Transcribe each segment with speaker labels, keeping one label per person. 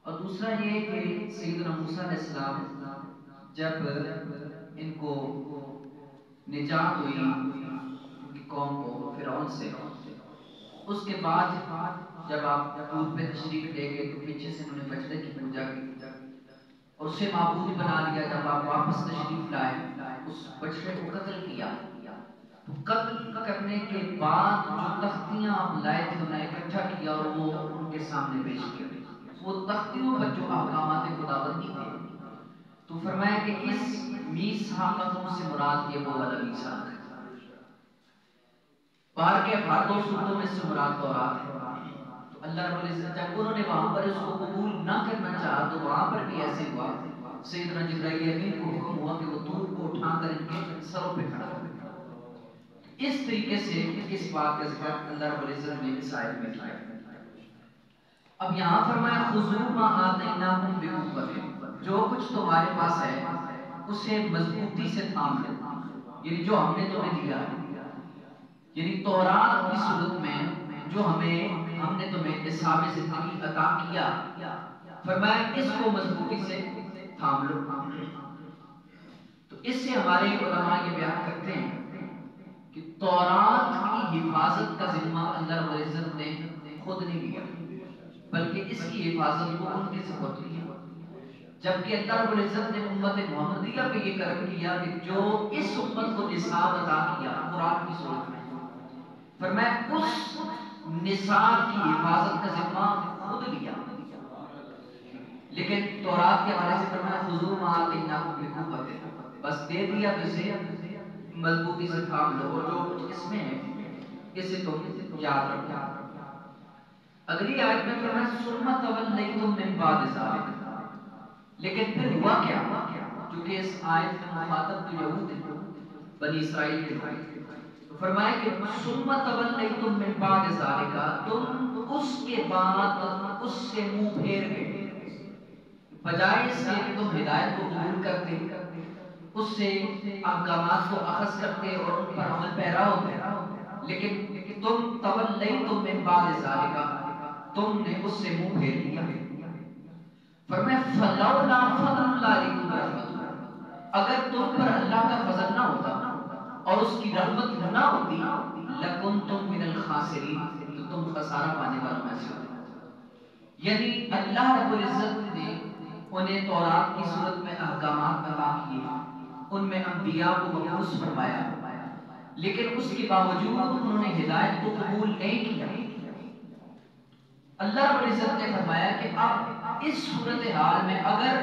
Speaker 1: اور دوسرا یہ کہ سیدنا موسیٰ علیہ السلام جب ان کو نجات ہوئی ان کی قوم کو فرعون سے، اس کے بعد جب آپ طور پہ تشریف لے گئے تو پیچھے سے انہوں نے بچڑے کی پوجا کی اور اسے معبود بنا لیا. جب آپ واپس تشریف لائے اس بچڑے کو قتل کیا. قتل کرنے کے بعد جو تختیاں آپ لائے تھے انہیں اکٹھا کیا اور وہ ان کے سامنے پیش کیا. وہ تختیوں پر جو احکامات خداوندی تھے تو فرمایا کہ اس میثاقکم سے مراد یہ وہ والا میثاق ہے. باہر کے ہاتھوں صورتوں میں سے مراد تورات ہے. تو اللہ رب العزت جب انہوں نے وہاں پر اس کو قبول نہ کرنا چاہا تو وہاں پر بھی ایسے ہوا. سیدنا جبرائیل امین کو حکم ہوا کہ وہ طور کو اٹھا کر ان کے سروں پہ کھڑا کر. اس طریقے سے اس بات کا ذکر اللہ رب العزت نے اس آیت میں کیا. اب یہاں فرمایا خذوا ما آتیناکم بقوۃ، جو کچھ تمہارے پاس ہے اسے مضبوطی سے تھام لو. یعنی جو ہم نے تمہیں دیا ہے، یعنی تورات کی صورت میں جو ہم نے تمہیں نصاب زندگی عطا کیا، فرمایا اس کو مضبوطی سے تھام لو. تو اس سے ہمارے علماء یہ بیان کرتے ہیں کہ تورات کی حفاظت کا ذمہ اللہ رب العزت نے خود نہیں لیا، بلکہ اس کی حفاظت کو ان کی ضرورت کی. جبکہ اللہ رب العزت نے امت محمدیہ پہ یہ کرم کیا کہ جو اس امت کو نصاب عطا کیا قرآن کی صورت میں، فرمایا اس نصاب کی حفاظت کا ذمہ خود لیا. لیکن تورات کے حوالے سے فرمایا خذوا ما آتیناکم بقوۃ، بس دے دیا اسے مضبوطی سے تھام لو اور جو کچھ اس میں ہے اسے تم یاد رکھو. اگلی آیت میں فرمایا ثم تولیتم من بعد ذلک، لیکن پھر ہوا کیا؟ کیونکہ اس آیت میں مخاطب تو یہود ہیں، بنی اسرائیل کے لوگ. فرمایا کہ ثم تولیتم من بعد ذلک، تم اس کے بعد اس سے منہ پھیر گئے. بجائے اس کے کہ تم ہدایت کو قبول کرتے، اس سے احکامات کو اخذ کرتے اور ان پر عمل پیرا ہوتے، لیکن تم تولیتم من بعد ذلک، تم نے اس سے منہ پھیر لیا. فرمایا فلولا فضل اللہ علیکم ورحمتہ، اگر تم پر اللہ کا فضل نہ ہوتا اور اس کی رحمت نہ ہوتی لکنتم من الخاسرین، تو تم خسارہ پانے والوں میں سے ہوتے. یعنی اللہ رب العزت نے انہیں تورات کی صورت میں احکامات عطا کیے، ان میں انبیاء کو مبعوث فرمایا، لیکن اس کے باوجود انہوں نے ہدایت کو قبول نہیں کیا. اللہ رب العزت نے فرمایا کہ اب اس صورتحال میں اگر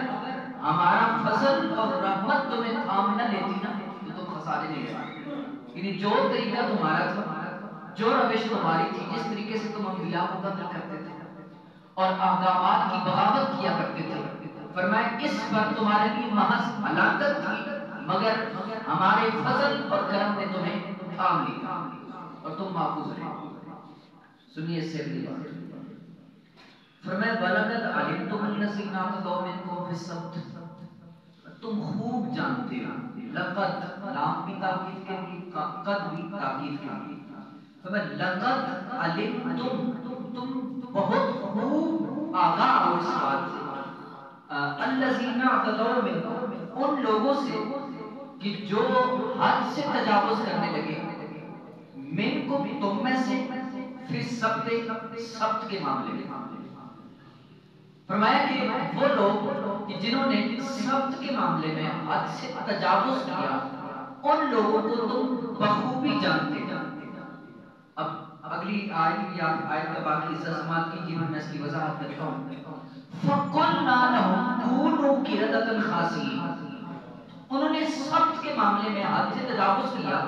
Speaker 1: ہمارا فضل اور رحمت تمہیں تھام نہ لیتی نا تو تم خسارے نہیں جاتے. یعنی جو طریقہ تمہارا تھا، جو روش تمہاری تھی، جس طریقے سے تم انبیاء کو قتل کرتے تھے اور احکامات کی بغاوت کیا کرتے تھے، فرمایا اس پر تمہارے لیے محض ہلاکت تھی، مگر ہمارے فضل اور کرم نے تمہیں تھام لیا اور تم محفوظ رہے. سنیے اس سے اگلی بات. فرمایا وَلَقَدْ عَلِمْتُمُ الَّذِينَ اعْتَدَوْا مِنْكُمْ فِي السَّبْتِ، تم خوب جانتے ہو. لقد لام بھی تاکید کے لیے، قد بھی تاکید کے لیے. فرمایا لقد علمتم، تم بہت خوب آگاہ ہو اس بات سے. الذین اعتدوا منکم، ان لوگوں سے کہ جو حد سے تجاوز کرنے لگے، منکم تم میں سے، فی السبت، سبت کے معاملے میں. فرمایا کہ وہ لوگ جنہوں نے سبت کے معاملے میں حد سے تجاوز کیا، ان لوگوں کو تم بخوبی جانتے. اب اگلی آیت کا باقی حصہ سماعت کیجیے، میں اس کی وضاحت کرتا ہوں. فَقُلْنَا لَهُمْ كُونُوا قِرَدَةً خَاسِئِينَ، انہوں نے سبت کے معاملے میں حد سے تجاوز کیا.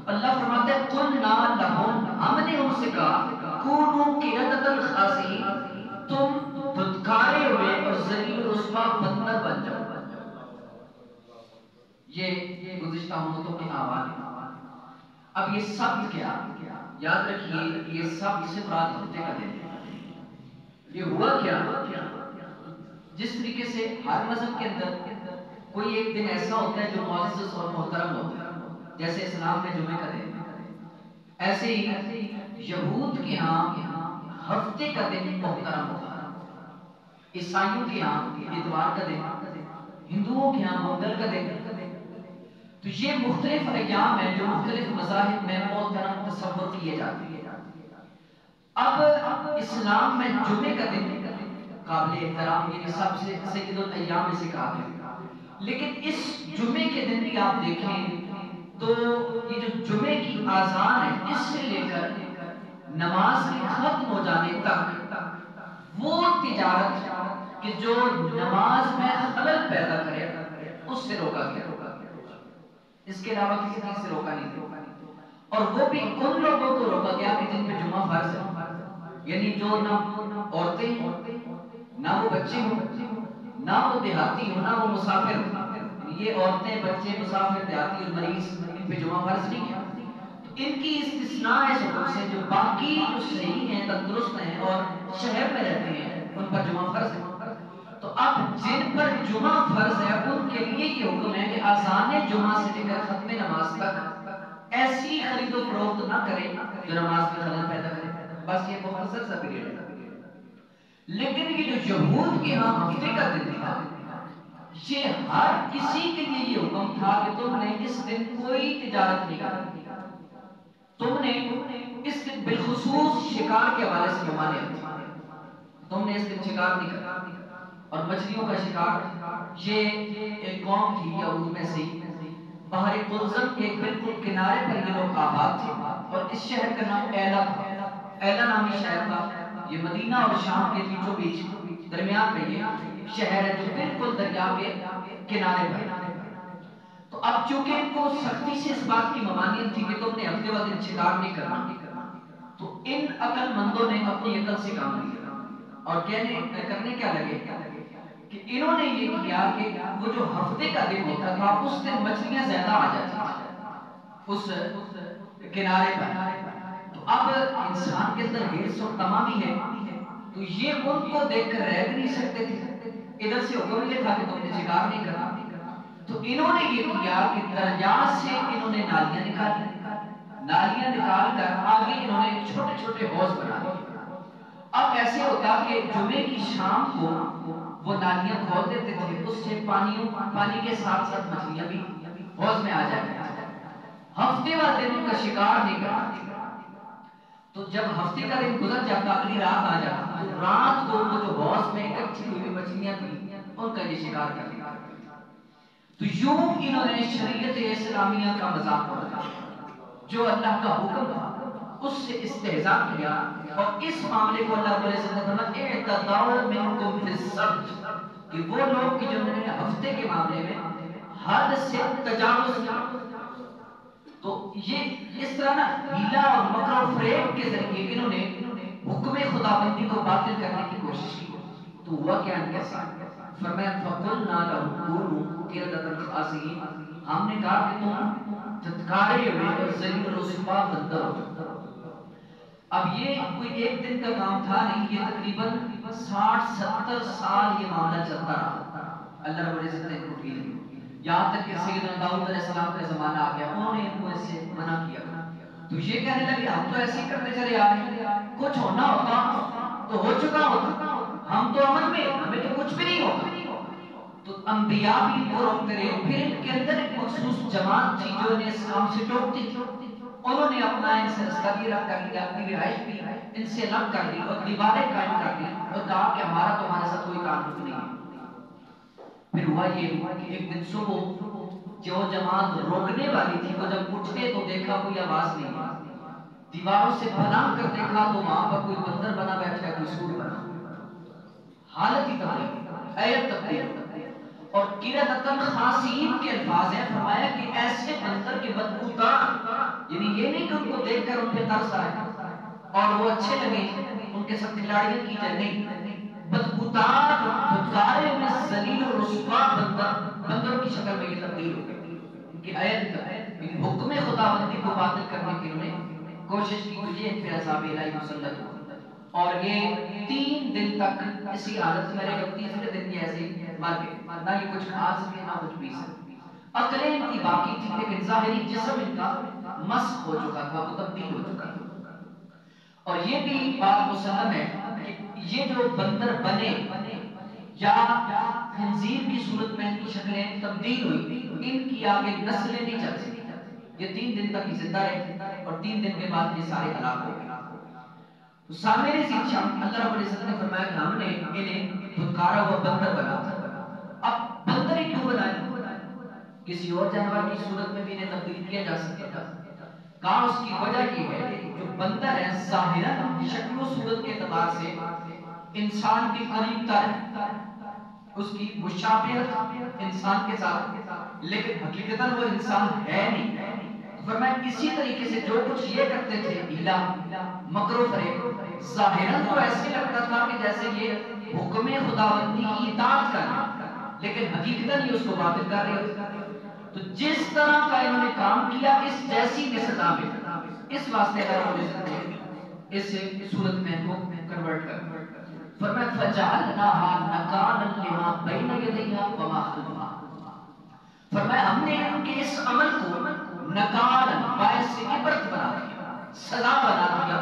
Speaker 1: اللہ فرماتے ہیں قُلْنَا لَهُمْ، ہم نے ان سے کہا كُونُوا قِرَدَةً خَاسِئِينَ، تم دھتکارے ہوئے اور ذلیل و رسوا بندر بن جاؤ. یہ گزشتہ امتوں کے احوال ہیں. اب یہ سبت کیا؟ یاد رکھیے یہ سبت سے مراد ہفتے کا دن ہے. یہ ہوا کیا؟ جس طریقے سے ہر مذہب کے اندر کوئی ایک دن ایسا ہوتا ہے جو معزز اور محترم ہوتا ہے، جیسے اسلام میں جمعے کا دن، ایسے ہی یہود کے ہاں ہفتے کا دن محترم ہوتا ہے. عیسائیوں کے یہاں اتوار کا دن، ہندوؤں کے یہاں منگل کا دن. تو یہ مختلف ایام ہیں جو مختلف مذاہب میں محترم تصور کیے جاتے ہیں. اب اسلام میں جمعے کا دن قابل احترام، یعنی سب سے سید الایام میں سے کہا گیا. لیکن اس جمعے کے دن بھی آپ دیکھیں تو یہ جو جمعے کی آذان ہے اس سے لے کر نماز کے ختم ہو جانے تک وہ تجارت کہ جو نماز میں خلل پیدا کرے اس سے روکا گیا. اس کے علاوہ کسی چیز سے روکا نہیں. اور وہ بھی ان لوگوں کو روکا گیا کہ جن پہ جمعہ فرض ہے، یعنی جو نہ عورتیں، نہ وہ بچے ہوں، نہ وہ دیہاتی ہوں، نہ وہ مسافر ہوں. یہ عورتیں، بچے، مسافر، دیہاتی اور مریض، ان پہ جمعہ فرض نہیں ہے. ان کی استثناء ہے حکم سے. جو باقی جو صحیح ہیں، تندرست ہیں اور شہر میں رہتے ہیں ان پر جمعہ فرض ہے. تو اب جن پر جمعہ فرض ہے ان کے لیے یہ حکم ہے کہ اذان جمعہ سے لے کر ختم نماز تک ایسی خرید و فروخت نہ کریں جو نماز میں خلل پیدا کرے. بس یہ مختصر سا پیریڈ ہے. لیکن یہ جو یہود کے ہاں ہفتے کا دن تھا، یہ ہر کسی کے لیے یہ حکم تھا کہ تم نے اس دن کوئی تجارت نہیں کرنی. تم نے اس دن بالخصوص شکار کے حوالے سے ممانعت، تم نے اس دن شکار نہیں کرنا. اور مچھلیوں کا شکار، یہ ایک قوم تھی یہود میں سے، بحر قلزم کے بالکل کنارے پر یہ لوگ آباد تھے. اور اس شہر کا نام ایلا تھا. ایلا نامی شہر تھا. یہ مدینہ اور شام کے بیچوں بیچ درمیان میں یہ شہر ہے جو بالکل دریا کے کنارے پر. تو اب چونکہ ان کو سختی سے اس بات کی ممانعت تھی کہ تم نے ہفتے والے دن شکار نہیں کرنا، تو ان عقل مندوں نے اپنی عقل سے کام لیا اور کرنے کیا لگے کہ انہوں نے یہ کیا کہ وہ جو ہفتے کا دن ہوتا تھا اس دن مچھلیاں زیادہ آ جاتی اس کنارے پر. تو اب انسان کے اندر حرص اور تمامی ہے، تو یہ ان کو دیکھ کر رہ بھی نہیں سکتے تھے. ادھر سے حکم یہ تھا کہ تم نے شکار نہیں کرنا. تو انہوں نے یہ کیا کہ دریا سے انہوں نے نالیاں نکالی. نالیاں نکال کر آگے انہوں نے چھوٹے چھوٹے حوض بنا دیے. اب ایسے ہوتا کہ جمعے کی شام کو وہ نالیاں کھول دیتے تھے، اس سے پانی کے ساتھ ساتھ مچھلیاں بھی حوض میں آ جاتی. ہفتے والے دن کا شکار نہیں کرتے. تو جب ہفتے کا دن گزر جاتا، اگلی رات آ جاتا، تو رات کو وہ جو حوض میں اکٹھی ہوئی مچھلیاں تھیں ان کا یہ شکار کر لیا. تو یوں انہوں نے شریعت اسلامیہ کا مذاق اڑایا، جو اللہ کا حکم تھا اس سے استہزاء کیا. اور اس معاملے کو اللہ تعالی سے فرمایا اعتداء منکم فی السبت، کہ وہ لوگ کہ جنہوں نے ہفتے کے معاملے میں حد سے تجاوز کیا. تو یہ اس طرح نا ہیلا اور مکر و فریب کے ذریعے انہوں نے حکم خداوندی کو باطل کرنے کی کوشش کی. تو ہوا کیا ان کے ساتھ؟ فرمایا فَقُلْنَا لَهُمْ كُونُوا قِرَدَةً خَاسِئِينَ، ہم نے کہا کہ تم دھتکارے ہوئے اور ذلیل و رسوا بندر ہو. اب یہ کوئی ایک دن کا کام تھا نہیں، یہ تقریباً 60-70 سال یہ معاملہ چلتا رہا. اللہ رب العزت نے ان کو ڈھیل دی، یہاں تک کہ سیدنا داؤد علیہ السلام کا زمانہ آ گیا، انہوں نے ان کو اس سے منع کیا. تو یہ کہنے لگے ہم تو ایسے ہی کرتے چلے آ رہے ہیں، کچھ ہونا ہوتا تو ہو چکا ہوتا، ہم تو امن میں، ہمیں تو کچھ بھی نہیں ہوتا. تو انبیاء بھی وہ روکتے رہے. پھر ان کے اندر ایک مخصوص جماعت تھی جو انہیں اس کام سے ٹوکتی تھی. انہوں نے اپنا ان سے رستہ رکھ کر لیا، اپنی رہائش بھی ان سے الگ کر لی اور دیواریں قائم کر لی اور کہا کہ ہمارا تمہارے ساتھ کوئی تعلق نہیں ہے. پھر ہوا یہ کہ ایک دن صبح جو جماعت روکنے والی تھی وہ جب اٹھے تو دیکھا کوئی آواز نہیں ہے. دیواروں سے پناہ کر دیکھا تو وہاں پر کوئی بندر بنا بیٹھا ہے، کوئی سور بنا. حالت ہی تبدیل، ایت تبدیل. اور قِرَدَةً خَاسِئِينَ کے الفاظ ہیں. فرمایا کہ ایسے بندر کے بدبودار، یعنی یہ نہیں کہ ان کو دیکھ کر ان پہ ترس آئے اور وہ اچھے لگے ان کے ساتھ کھلاڑیاں کی جائے، نہیں، بدبودار دھتکارے میں ذلیل و رسوا بندروں کی شکل میں یہ تبدیل ہو گئی. ان کی آیت تک حکم خداوندی کو باطل کرنے کی انہوں نے کوشش کی. تجھے ان پہ عذاب الہی مسلط ہو. اور یہ 3 دن تک اسی حالت میں رہے. تیسرے دن یہ ایسے ہی مر گئے، نہ یہ کچھ کھا سکے نہ کچھ پی سکے. عقلیں ان کی باقی تھی لیکن ظاہری جسم ان کا مسخ ہو چکا تھا، وہ تبدیل ہو چکا تھا. اور یہ بھی بات مسلم ہے کہ یہ جو بندر بنے یا خنزیر کی صورت میں ان کی شکلیں تبدیل ہوئی، ان کی آگے نسلیں نہیں چل سکتی، یہ 3 دن تک ہی زندہ رہے اور 3 دن کے بعد یہ سارے ہلاک ہو گئے۔ تو سامنے سے اللہ رب العزت نے فرمایا کہ ہم نے انہیں دھتکارا ہوا بندر بنا تھا۔ اب بندر ہی کیوں بنایا؟ کسی اور جانور کی صورت میں بھی انہیں تبدیل کیا جا سکتا تھا۔ کہاں اس کی وجہ یہ ہے کہ جو بندر ہے ظاہراً شکل و صورت کے اعتبار سے انسان کے قریب تر، اس کی مشابہت انسان کے ساتھ، لیکن حقیقتاً وہ انسان ہے نہیں۔ فرمایا اسی طریقے سے جو کچھ یہ کرتے تھے ہیلا مکر و فریب، ظاہراً تو ایسے لگتا تھا کہ جیسے یہ حکم خداوندی کی اطاعت کر رہے ہیں، لیکن حقیقتاً یہ اس کو باطل کر رہے ہوتے۔ تو جس طرح کا انہوں نے کام کیا اس جیسی میں سزا میں، اس واسطے اس صورت میں کو کنورٹ کر فرمایا فجعلناها نکالا لما بین یدیہا وما خلفہا، فرمایا ہم نے ان کے اس عمل کو نکال باعث عبرت بنا دیا، سزا بنا دیا،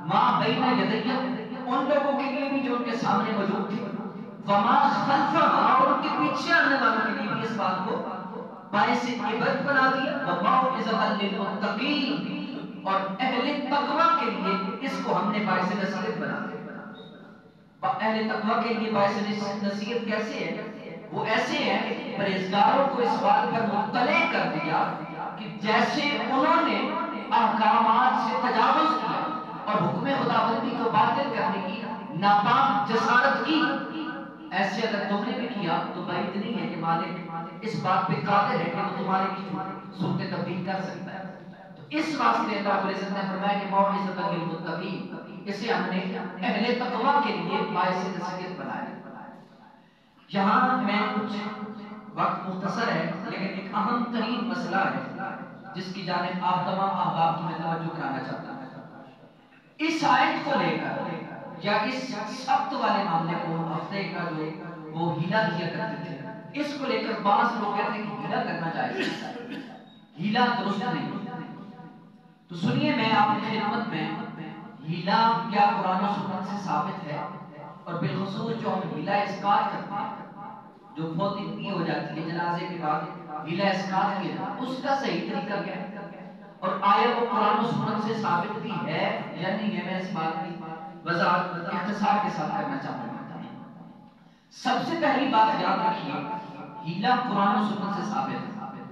Speaker 1: ما بین یدیہا ان لوگوں کے لیے بھی جو ان کے سامنے موجود تھے، وما خلفہا اور ان کے پیچھے آنے والوں کے لیے بھی اس بات کو باعث عبرت بنا دیا، وموعظۃ للمتقین اور اہل تقوی کے لیے اس کو ہم نے باعث نصیحت بنا دیا۔ اہل تقوی کے لیے باعث نصیحت کیسے ہے؟ وہ ایسے ہے کہ پرہیزگاروں کو اس بات پر مطلع کر دیا کہ جیسے انہوں نے احکامات سے تجاوز کیا اور حکم خداوندی کو باطل کرنے کی ناپاک جسارت کی، ایسے اگر تم نے بھی کیا تو بعید نہیں ہے کہ مالک اس بات پہ قادر ہے کہ وہ تمہاری صورتیں تبدیل کر سکتا ہے۔ تو اس واسطے اللہ رب العزت نے فرمایا کہ موعظۃ للمتقین، اسے ہم نے اہل تقوی کے لیے باعث نصیحت بنایا۔ یہاں میں کچھ وقت مختصر ہے لیکن ایک اہم ترین مسئلہ ہے جس کی جانب آپ تمام احباب کی میں توجہ کرانا چاہتا ہوں۔ اس آیت کو لے کر یا اس سبت والے معاملے کو ہفتے کا جو وہ ہیلا کیا کرتے تھے، اس کو لے کر بعض لوگ کہتے ہیں کہ ہیلا کرنا جائز ہے، ہیلا درست نہیں۔ تو سنیے میں آپ کی خدمت میں ہیلا کیا قرآن و سنت سے ثابت ہے، اور بالخصوص جو ہم ہیلا اسقاط کرتے ہیں، جو فوت اتنی ہو جاتی ہے جنازے کے بعد ہیلا اسقاط کیا، اس کا صحیح طریقہ کیا ہے، اور آیا وہ قرآن و سنت سے ثابت بھی ہے یا نہیں ہے، میں اس بات کی وضاحت اختصار کے ساتھ کرنا چاہوں گا۔ سب سے پہلی بات یاد رکھیے، ہیلا قرآن و سنت سے ثابت ہے،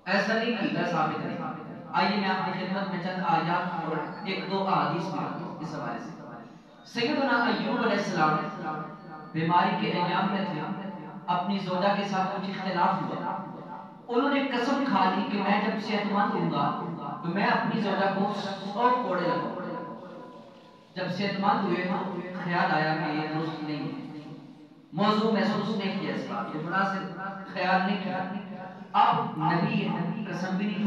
Speaker 1: ایسا نہیں کہ ہیلا ثابت نہیں۔ آئیے میں آپ کی خدمت میں چند آیات اور ایک دو احادیث میں اس حوالے سے۔ سیدنا ایوب علیہ السلام بیماری کے ایام میں تھے، اپنی زوجہ کے ساتھ کچھ اختلاف ہوا، انہوں نے قسم کھا لی کہ میں جب صحت مند ہوں گا تو میں اپنی زوجہ کو 100 کوڑے لگاؤں گا۔ جب صحت مند ہوئے تو خیال آیا کہ یہ درست نہیں ہے، موضوع محسوس نہیں کیا، اس بات یہ مناسب خیال نہیں کیا۔ اب نبی ہے، قسم بھی نہیں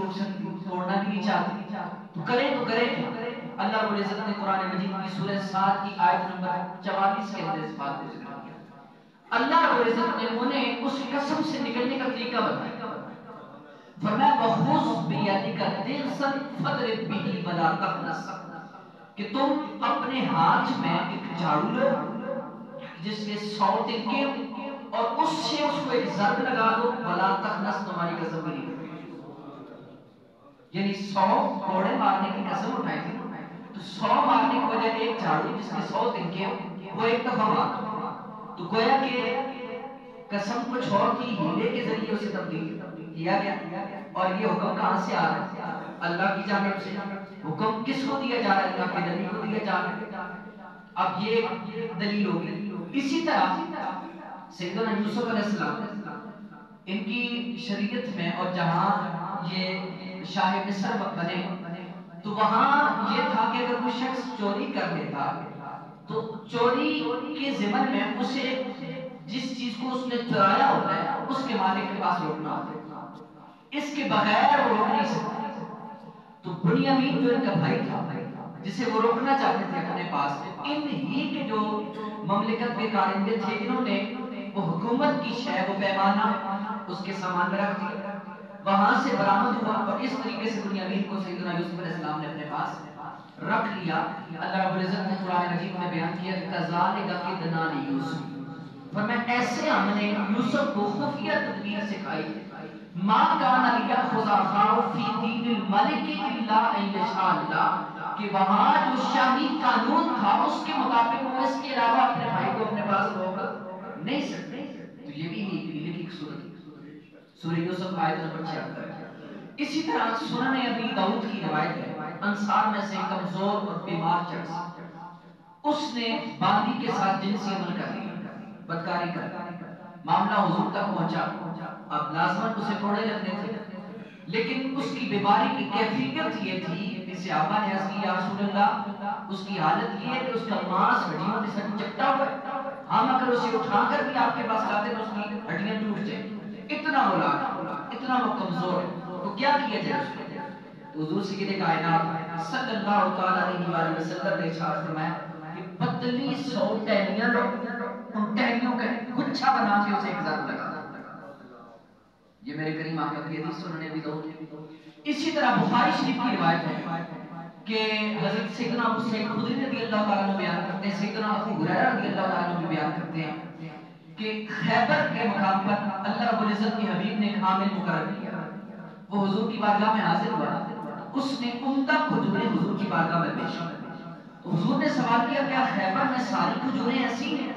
Speaker 1: توڑنا بھی نہیں چاہتے، تو کریں تو کریں کیا؟ اللہ رب العزت نے قرآن مجید کی سورہ 7 کی آیت نمبر 44 کے اندر اس بات کو ذکر کیا۔ اللہ رب العزت نے انہیں اس قسم سے نکلنے کا طریقہ بتایا، فرمایا وَخُذْ بِيَدِكَ ضِغْثًا فَاضْرِب بِهِ وَلَا تَحْنَثْ، کہ تم اپنے ہاتھ میں ایک جھاڑو لو جس کے 100 تنکے اور اس سے اس کو ایک ضرب لگا دو، وَلَا تَحْنَثْ، تمہاری قسم بھی نہیں اٹھے، یعنی 100 کوڑے مارنے کی قسم اٹھائی تھی تو 100 مارنے کی وجہ ایک جھاڑو جس کے 100 تنکے وہ ایک دفعہ مار، تو گویا کہ قسم کچھ اور کی، ہیلے کے ذریعے اسے تبدیل کیا گیا۔ اور یہ حکم کہاں سے آ رہا ہے؟ اللہ کی جانب سے۔ حکم کس کو دیا جا رہا ہے؟ اللہ کے نبی کو دیا جا رہا ہے۔ اب یہ دلیل ہوگی۔ اسی طرح سیدنا یوسف علیہ السلام، ان کی شریعت میں اور جہاں یہ شاہ مصر بنے تو وہاں یہ تھا کہ اگر کوئی شخص چوری کر لیتا تو چوری کے ضمن میں اسے جس چیز کو اس نے چرایا ہوتا ہے اس کے مالک کے پاس روکنا ہوتا ہے، اس کے بغیر وہ روک نہیں سکتا۔ تو بنیامین جو ان کا بھائی تھا جسے وہ روکنا چاہتے تھے اپنے پاس، ان ہی کے جو مملکت کے کارندے تھے انہوں نے وہ حکومت کی شے، وہ پیمانہ اس کے سامان میں رکھ دیا، وہاں سے برآمد ہوا، اور اس طریقے سے بنیامین کو سیدنا یوسف علیہ السلام نے اپنے پاس رکھ لیا۔ اللہ رب العزت نے قرآن مجید میں بیان کیا کہ کذالک کدنا لیوسف، فرمایا ایسے ہم نے یوسف کو خفیہ تدبیر سکھائی، ما کان لیأخذ اخاہ فی دین الملک الا ان یشاء اللہ، کہ وہاں جو شاہی قانون تھا اس کے مطابق وہ اس کے علاوہ اپنے بھائی کو اپنے پاس روک نہیں سکتے. تو یہ بھی ایک صورت ہے. سورہ یوسف آیت نمبر 76. اسی طرح سنن ابی داؤد کی روایت ہے، انصار میں سے کمزور اور بیمار شخص، اس نے باندی کے ساتھ جنسی عمل کر لیا، بدکاری کر لی. معاملہ حضور تک پہنچا. اب لازماً اسے کوڑے لگنے تھے، لیکن اس کی بیماری کی کیفیت یہ تھی کہ صحابہ نے عرض کی یا رسول اللہ اس کی حالت یہ ہے کہ اس کا ماس ہڈیوں کے ساتھ چپٹا ہوا ہے، ہم اگر اسے اٹھا کر بھی آپ کے پاس لاتے تو اس کی ہڈیاں ٹوٹ جائیں. اتنا اتنا وہ کمزور ہے. تو کیا کیا جائے اس کو؟ تو حضور سید کائنات صلی اللہ تعالی علیہ وآلہ وسلم نے ارشاد فرمایا کہ پتلی 100 ٹہنیاں لو، ان ٹہنیوں کا گچھا بنا کے اسے ایک ذات لگا. یہ میرے کریم آقا کی حدیث سنن ابی داؤد. اسی طرح بخاری شریف کی روایت ہے کہ حضرت سیدنا ابو سعید خدری رضی اللہ تعالیٰ عنہ بیان کرتے ہیں، سیدنا ابو ہریرہ رضی اللہ تعالیٰ عنہ بیان کرتے ہیں کہ خیبر کے مقام پر اللہ رب العزت کے حبیب نے ایک عامل مقرر کیا. وہ حضور کی بارگاہ میں حاضر ہوا، اس نے عمدہ کھجوریں حضور کی بارگاہ میں پیش کی. تو حضور نے سوال کیا کیا خیبر میں ساری کھجوریں ایسی ہیں؟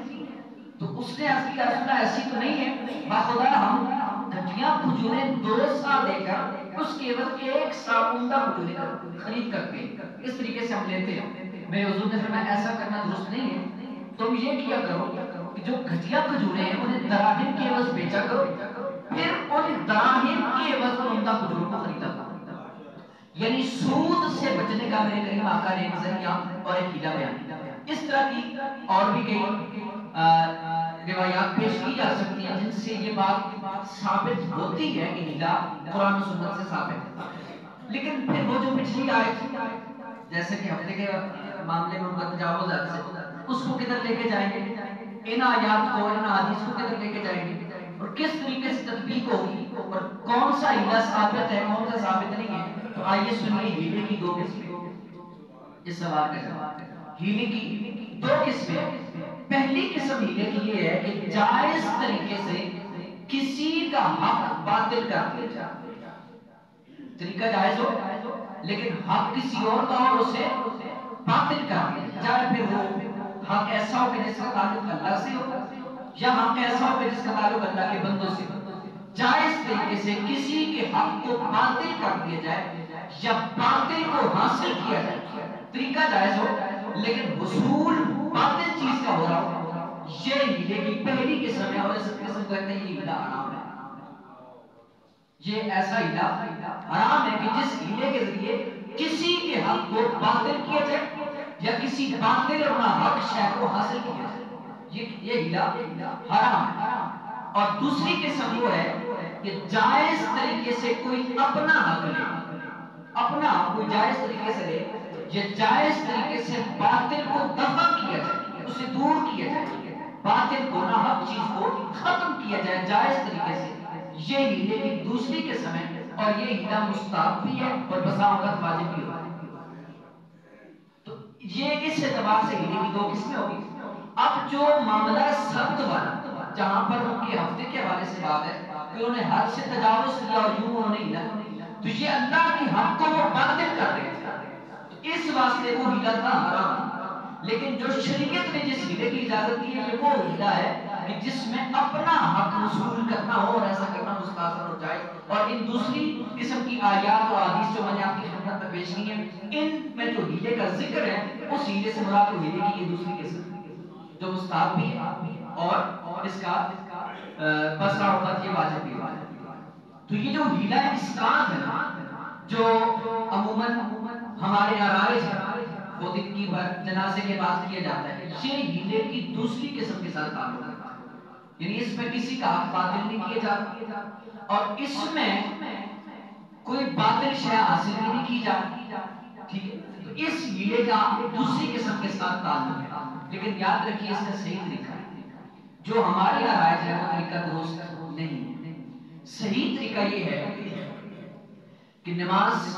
Speaker 1: تو اس نے عرض کیا رسول اللہ ایسی تو نہیں ہے، باخدا ہم گھٹیاں کھجوریں 2 سا دے کر اس کے عوض 1 سا عمدہ کھجوریں خرید کر کے اس طریقے سے ہم لیتے ہیں. میرے حضور نے فرمایا ایسا کرنا درست نہیں ہے، تم یہ کیا کرو کہ جو گھٹیا کھجوریں ہیں انہیں دراہم کے عوض بیچا کرو، پھر ان دراہم کے عوض عمدہ کھجوروں کو خریدا کرو. یعنی سود سے بچنے کا میرے کریم آقا نے ایک ذریعہ اور ایک ہیلا بیان کیا. اس طرح کی اور بھی کئی روایات پیش کی جا سکتی ہیں جن سے یہ بات ثابت ہوتی ہے کہ ہیلا قرآن و سنت سے ثابت ہے. لیکن پھر وہ جو پچھلی آیت جیسے کہ ہفتے کے معاملے میں ان کا تجاوز حد سے، اس کو کدھر لے کے جائیں گے، ان آیات کو ان حدیث کو کدھر لے کے جائیں گے اور کس طریقے سے تطبیق ہوگی اور کون سا ہیلا ثابت ہے کون سا ثابت نہیں ہے. تو آئیے سنیے ہیلے کی 2 قسمیں. اس سوال کا جواب، ہیلے کی 2 قسمیں. پہلی قسم ہیلے کی یہ ہے کہ جائز طریقے سے کسی کا حق باطل کر دیا جائے. طریقہ جائز ہو لیکن حق کسی اور کا اور اسے باطل کر دیا جائے. پھر وہ حق ایسا ہو کہ جس کا تعلق اللہ سے ہو یا حق ایسا ہو کہ جس کا تعلق اللہ کے بندوں سے ہو. جائز طریقے سے کسی کے حق کو باطل کر دیا جائے یا باطل کو حاصل کیا جائے. طریقہ جائز ہو لیکن حصول باطل چیز کا ہو رہا ہو، یہ ہیلے کی پہلی قسم ہے. اور اس قسم کو کہتے ہیں یہ ہیلا حرام ہے. یہ ایسا ہیلا حرام ہے کہ جس ہیلے کے ذریعے کسی کے حق کو باطل کیا جائے یا کسی باطل اپنا حق شے کو حاصل کیا جائے. یہ ہیلا حرام ہے. اور دوسری قسم وہ ہے کہ جائز طریقے سے کوئی اپنا حق لے، اپنا حق کوئی جائز طریقے سے لے، یہ جائز طریقے سے باطل کو دفع کیا جائے، اسے دور کیا جائے، باطل کو ناحق چیز کو ختم کیا جائے جائز طریقے سے. یہ ہیلے کی دوسری قسم ہے اور یہ ہیلا مستحب بھی ہے اور بسا اوقات واجب بھی ہوتا ہے. تو یہ اس اعتبار سے ہیلے کی 2 قسمیں ہوگی. اب جو معاملہ سبت والا جہاں پر ان کے ہفتے کے حوالے سے بات ہے کہ انہوں نے حد سے تجاوز کیا اور یوں انہوں نے ہیلا، تو یہ اللہ کے حق کو وہ باطل کر رہے تھے، اس واسطے وہ ہیلا تھا حرام. لیکن جو شریعت نے جس ہیلے کی اجازت دی ہے یہ وہ ہیلا ہے کہ جس میں اپنا حق وصول کرنا ہو اور ایسا کرنا مستحسن ہو جائے. اور ان دوسری قسم کی آیات اور حدیث جو میں نے آپ کی خدمت میں پیش کی ہیں ان میں جو ہیلے کا ذکر ہے اس ہیلے سے مراد ہیلے کی یہ دوسری قسم جو مستحب بھی ہے اور اس کا بسا اوقات یہ واجب بھی ہے. تو یہ جو ہیلا اسقاط ہے نا جو عموماً ہمارے یہاں رائج ہے وہ دن کی جنازے کے بعد کیا جاتا ہے، یہ ہیلے کی دوسری قسم کے ساتھ تعلق رکھتا ہے. یعنی اس میں کسی کا حق باطل نہیں کیا جاتا اور اس میں کوئی باطل شے حاصل نہیں کی جاتی. ٹھیک ہے، تو اس ہیلے کا دوسری قسم کے ساتھ تعلق ہے. لیکن یاد رکھیے اس کا صحیح طریقہ جو ہمارے یہاں رائج ہے وہ طریقہ درست نہیں ہے. صحیح طریقہ یہ ہے کہ نماز،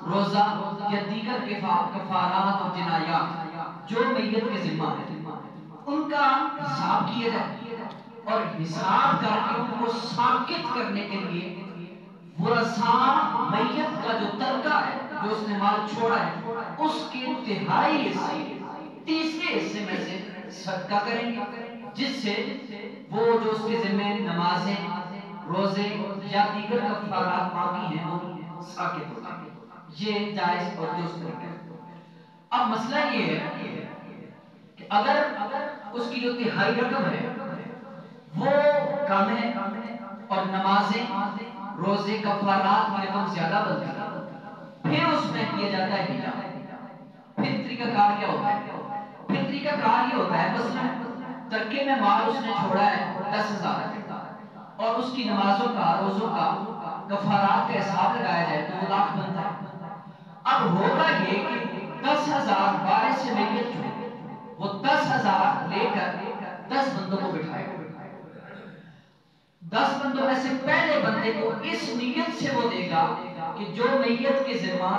Speaker 1: روزہ یا دیگر کفارات اور جنایات جو میت کے ذمہ ہے ان کا حساب کیا جائے اور حساب کر کے ان کو ساکت کرنے کے لیے ورثاء میت کا جو ترکہ ہے، جو اس نے مال چھوڑا ہے، اس کے تہائی حصے، تیسرے حصے میں سے صدقہ کریں گے، جس سے وہ جو اس کے ذمہ نمازیں، روزے یا دیگر کفارات باقی ہیں وہ ساکت ہو جائیں گے۔ یہ جائز اور درست طریقہ ہے۔ اب مسئلہ یہ ہے کہ اگر اس کی جو تہائی رقم ہے وہ کم ہے اور نمازیں، روزے، کفارات کی رقم زیادہ بنتی ہے، پھر اس میں کیا جاتا ہے ہیلا۔ پھر طریقہ کار کیا ہوتا ہے؟ پھر طریقہ کار یہ ہوتا ہے، مثلا ترکے میں مال اس نے چھوڑا ہے 10,000 اور اس کی نمازوں کا، روزوں کا، کفارات کا حساب لگایا جائے تو وہ لاکھ بنتا ہے۔ اب ہوگا یہ کہ 10,000 وارث میت جو وہ 10,000 لے کر 10 بندوں کو بٹھائے گا۔ 10 بندوں میں سے پہلے بندے کو اس نیت سے وہ دے گا کہ جو میت کے ذمہ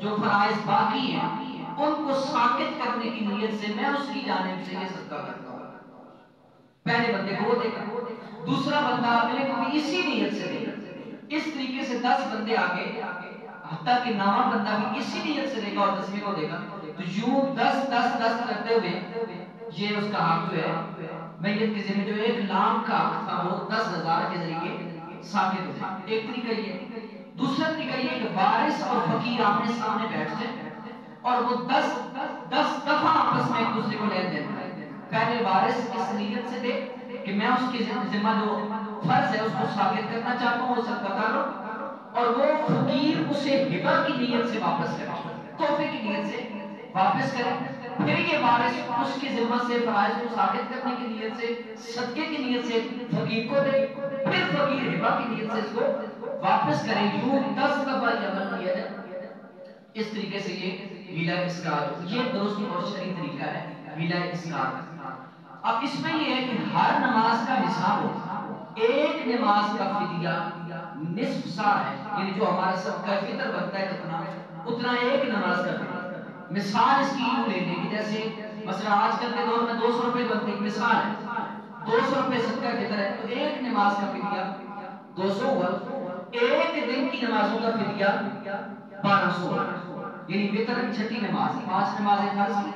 Speaker 1: جو فرائض باقی ہیں ان کو ساکت کرنے کی نیت سے میں اس کی جانب سے یہ صدقہ کرتا ہوں۔ پہلے بندے کو وہ دے گا، دوسرا بندہ اگلے کو بھی اسی نیت سے دے گا۔ اس طریقے سے 10 بندے آگے، حتیٰ کہ نواں بندہ بھی اسی نیت سے دے گا اور 10ویں کو دے گا، تو یوں 10 10 10 کرتے ہوئے یہ اس کا حق جو ہے میت کے ذمہ جو 1,00,000 کا حق تھا وہ 10,000 کے ذریعے ساکت ہو جائے۔ ایک طریقہ یہ، دوسرا طریقہ یہ کہ وارث اور فقیر آمنے سامنے بیٹھ جائیں اور وہ 10 دفعہ آپس میں ایک دوسرے کو لین دین کریں۔ پہلے وارث اس نیت سے دے کہ میں اس کے ذمہ جو فرض ہے اس کو ثابت کرنا چاہتا ہوں، وہ صدقہ کرو، اور وہ فقیر اسے ہبہ کی نیت سے واپس کرے، تحفے کی نیت سے واپس کرے۔ پھر یہ وارث اس کے ذمہ سے فرائض کو ثابت کرنے کی نیت سے، صدقے کی نیت سے فقیر کو دے، پھر فقیر ہبہ کی نیت سے اس کو واپس کرے۔ یوں 10 دفعہ یہ عمل کیا جائے۔ اس طریقے سے یہ ہیلا اسکار، یہ درست اور شرعی طریقہ ہے ہیلا اسکار۔ اب اس میں یہ ہے کہ ہر نماز کا حساب ہو، ایک نماز کا فدیہ نصف سا ہے، یعنی جو ہمارا سب کا فطر بنتا ہے اتنا ایک نماز کا فدیہ۔ مثال اس کی یوں لے لیں کہ جیسے مثلا آج کل کے دور میں 200 روپے بنتے، ایک مثال ہے، 200 روپے صدقہ فطر ہے تو ایک نماز کا فدیہ 200 ہوا، ایک دن کی نمازوں کا فدیہ 1200 ہوا، یعنی وطر چھٹی نماز، 5 نمازیں فرض کی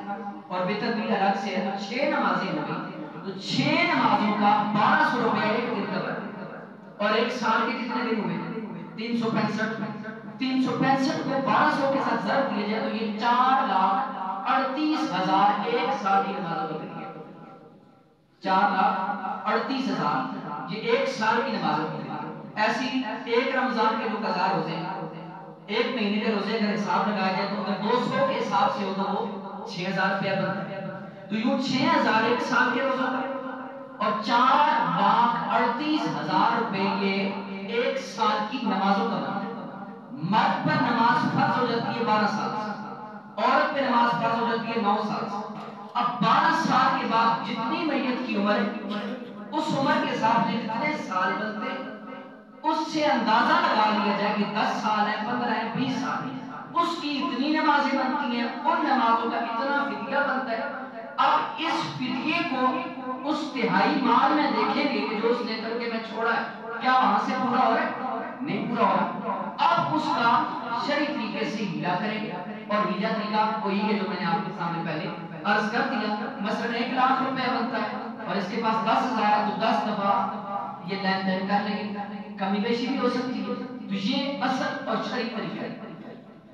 Speaker 1: اور وطر بھی الگ سے ہے، 6 نمازیں ہو گئی، تو 6 نمازوں کا 1200 روپے ایک دن کا بنا، اور ایک سال کے کتنے دن ہوئے؟ 365 365 کو 1200 کے ساتھ ضرب دیا جائے تو یہ 4,38,000 ایک سال کی نمازوں کا فدیہ، 4,38,000 یہ ایک سال کی نمازوں کا فدیہ۔ ایسی ایک رمضان کے جو قضا روزے ہیں، ایک مہینے کے روزے کا حساب لگایا جائے تو اگر 200 کے حساب سے ہو تو وہ 6,000 روپیہ بنتا ہے، تو یوں 6,000 ایک سال کے روزوں کا اور 4,38,000 روپے یہ ایک سال کی نمازوں کا بنتا ہے۔ مرد پر نماز فرض ہو جاتی ہے 12 سال سے، عورت پہ نماز فرض ہو جاتی ہے 9 سال سے۔ اب 12 سال کے بعد جتنی میت کی عمر ہے اس عمر کے حساب سے جتنے سال بنتے اس سے اندازہ لگا لیا جائے کہ 10 سال ہے، 15 ہے، 20 سال ہے، اس کی اتنی نمازیں بنتی ہیں، ان نمازوں کا اتنا فدیہ بنتا ہے۔ اب اس فدیے کو اس تہائی مال میں دیکھیں گے کہ جو اس نے کر کے میں چھوڑا ہے کیا وہاں سے پورا ہو رہا ہے؟ نہیں پورا ہو رہا۔ اب اس کا شرعی طریقے سے ہیلا کریں گے، اور ہیلا طریقہ وہی ہے جو میں نے آپ کے سامنے پہلے عرض کر دیا۔ مثلا 1,00,000 روپے بنتا ہے اور اس کے پاس 10,000 تو 10 دفعہ یہ لین دین کر لیں گے، کمی بیشی بھی ہو سکتی ہے، تو یہ اصل اور شرعی طریقہ ہے۔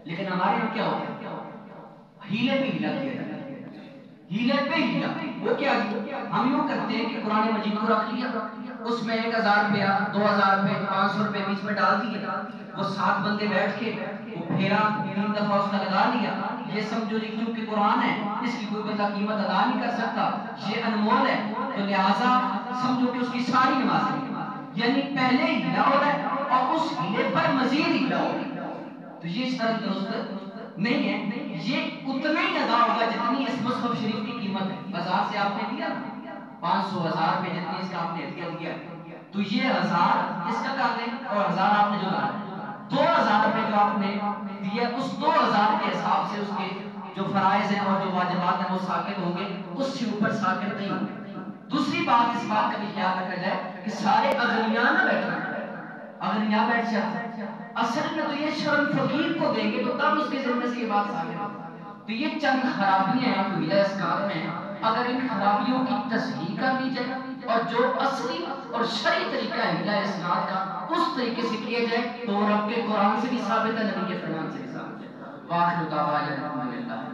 Speaker 1: لیکن ہمارے یہاں کیا ہوتا ہے؟ ہیلے پہ ہیلا کیا جاتا ہے، ہیلے پہ ہیلا۔ وہ کیا ہم یوں کرتے ہیں کہ قرآن مجید کو رکھ لیا، اس میں 1,000 روپیہ، 2,000 روپے، 500 روپے بیچ میں ڈال دیے، وہ 7 بندے بیٹھ کے وہ پھیرا 3 دفعہ اس نے لگا لیا۔ یہ سمجھو جی کیونکہ قرآن ہے اس کی کوئی بندہ قیمت ادا نہیں کر سکتا، یہ انمول ہے، تو لہٰذا سمجھو کہ اس کی ساری نمازیں، یعنی پہلے ہیلا ہو رہا ہے اور اس ہیلے پر مزید ہیلا ہو رہا ہے، تو یہ شرط درست نہیں ہے۔ یہ اتنا ہی ادا ہوگا جتنی اس مصحف شریف کی قیمت ہے۔ بازار سے آپ نے دیا 500 1,000 روپے جتنی اس کا آپ نے ہدیہ دیا، تو یہ 1,000 اس کا کر لیں اور 1,000 آپ نے جو لانا 2,000 روپے جو آپ نے دیا، اس 2,000 کے حساب سے اس کے جو فرائض ہیں اور جو واجبات ہیں وہ ساکت ہوں گے، اس سے اوپر ساکت نہیں ہوں گے۔ دوسری بات اس بات کا بھی خیال رکھا جائے کہ سارے اغنیاء نہ بیٹھنا، اغنیاء بیٹھ جاتے ہیں، اصل میں تو یہ شرم فقیر کو دیں گے تو تب اس کے ذمہ سے یہ بات ثابت ہوگی۔ تو یہ چند خرابیاں ہیں جو ہدایہ اسکات میں ہیں، اگر ان خرابیوں کی تصحیح کر لی جائے اور جو اصلی اور شرعی طریقہ ہے ہدایہ اسکات کا اس طریقے سے کیا جائے تو رب کے قرآن سے بھی ثابت ہے، نبی کے فرمان سے بھی ثابت ہے۔ وآخر دعوانا الحمدللہ۔